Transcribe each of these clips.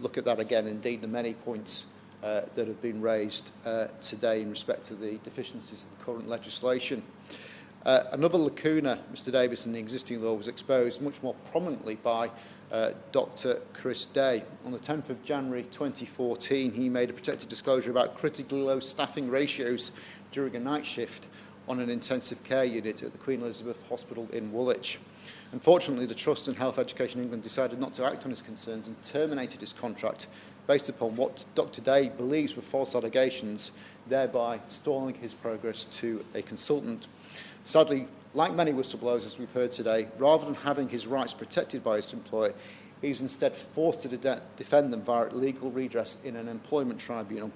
look at that again. Indeed, the many points that have been raised today in respect to the deficiencies of the current legislation. Another lacuna, Mr Davis, in the existing law was exposed much more prominently by Dr Chris Day. On the 10th of January 2014, he made a protected disclosure about critically low staffing ratios during a night shift on an intensive care unit at the Queen Elizabeth Hospital in Woolwich. Unfortunately, the Trust and Health Education England decided not to act on his concerns and terminated his contract based upon what Dr Day believes were false allegations, thereby stalling his progress to a consultant. Sadly, like many whistleblowers, as we've heard today, rather than having his rights protected by his employer, he was instead forced to defend them via legal redress in an employment tribunal.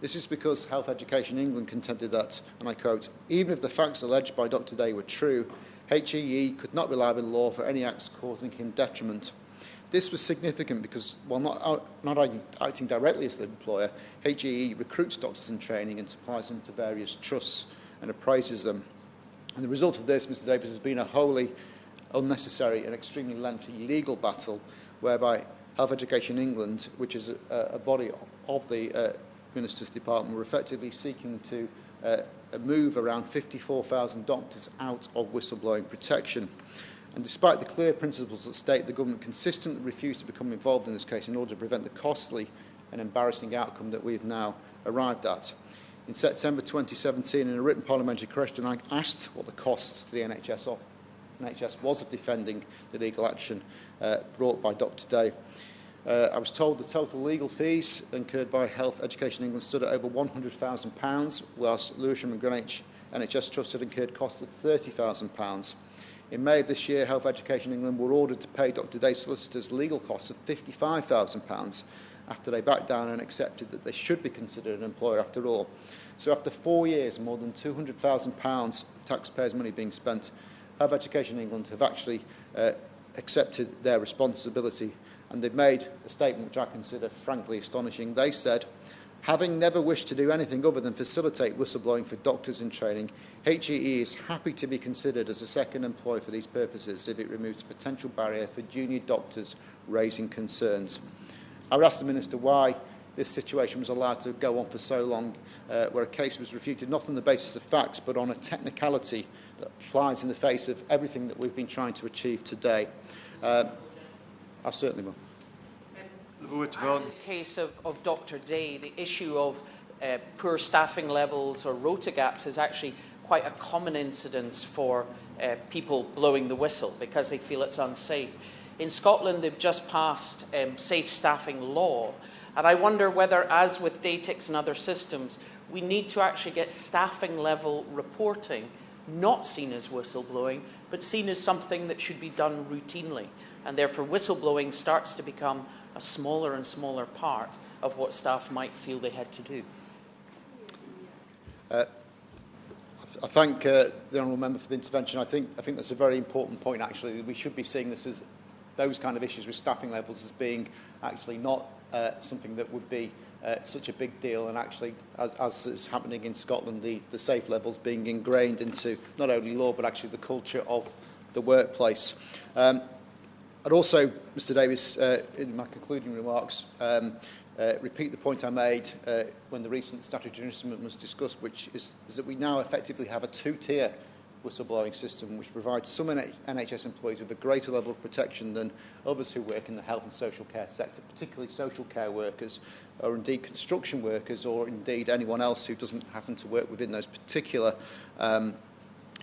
This is because Health Education England contended that, and I quote, "Even if the facts alleged by Dr Day were true, HEE could not rely on law for any acts causing him detriment." This was significant because, while not acting directly as the employer, HEE recruits doctors in training and supplies them to various trusts and appraises them. And the result of this, Mr Davis, has been a wholly unnecessary and extremely lengthy legal battle whereby Health Education England, which is a body of the Minister's Department, were effectively seeking to move around 54,000 doctors out of whistleblowing protection. And despite the clear principles that state the government consistently refused to become involved in this case in order to prevent the costly and embarrassing outcome that we've now arrived at. In September 2017, in a written parliamentary question, I asked what the costs to the NHS was of defending the legal action brought by Dr Day. I was told the total legal fees incurred by Health Education England stood at over £100,000, whilst Lewisham and Greenwich NHS Trust had incurred costs of £30,000. In May of this year, Health Education England were ordered to pay Dr Day's solicitors legal costs of £55,000 after they backed down and accepted that they should be considered an employer after all. So after 4 years, more than £200,000 of taxpayers' money being spent, Health Education England have actually accepted their responsibility, and they've made a statement which I consider frankly astonishing. They said, "Having never wished to do anything other than facilitate whistleblowing for doctors in training, HEE is happy to be considered as a second employer for these purposes if it removes the potential barrier for junior doctors raising concerns." I would ask the Minister why this situation was allowed to go on for so long, where a case was refuted not on the basis of facts but on a technicality that flies in the face of everything that we've been trying to achieve today. I certainly will. In the case of Dr Day, the issue of poor staffing levels or rota gaps is actually quite a common incident for people blowing the whistle because they feel it's unsafe. In Scotland, they've just passed safe staffing law, and I wonder whether, as with Datix and other systems, we need to actually get staffing level reporting not seen as whistleblowing, but seen as something that should be done routinely, and therefore whistleblowing starts to become a smaller and smaller part of what staff might feel they had to do. I thank the honourable member for the intervention. I think that's a very important point, actually. We should be seeing this as those kind of issues with staffing levels as being actually not something that would be such a big deal, and actually, as is happening in Scotland, the safe levels being ingrained into not only law but actually the culture of the workplace. I'd also, Mr Davis, in my concluding remarks, repeat the point I made when the recent statutory instrument was discussed, which is that we now effectively have a two-tier whistleblowing system which provides some NHS employees with a greater level of protection than others who work in the health and social care sector, particularly social care workers, or indeed construction workers, or indeed anyone else who doesn't happen to work within those particular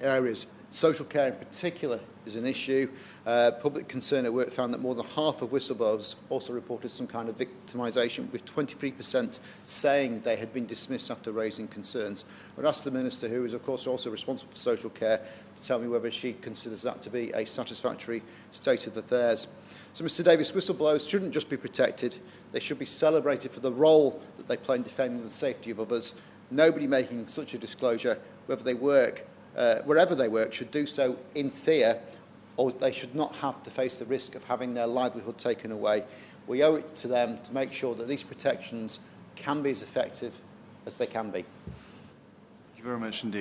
areas. Social care in particular is an issue. Public concern at work found that more than half of whistleblowers also reported some kind of victimisation, with 23% saying they had been dismissed after raising concerns. I would ask the Minister, who is of course also responsible for social care, to tell me whether she considers that to be a satisfactory state of affairs. So, Mr Davis, whistleblowers shouldn't just be protected, they should be celebrated for the role that they play in defending the safety of others. Nobody making such a disclosure, whether they work wherever they work, should do so in fear, or they should not have to face the risk of having their livelihood taken away. We owe it to them to make sure that these protections can be as effective as they can be. Thank you very much indeed.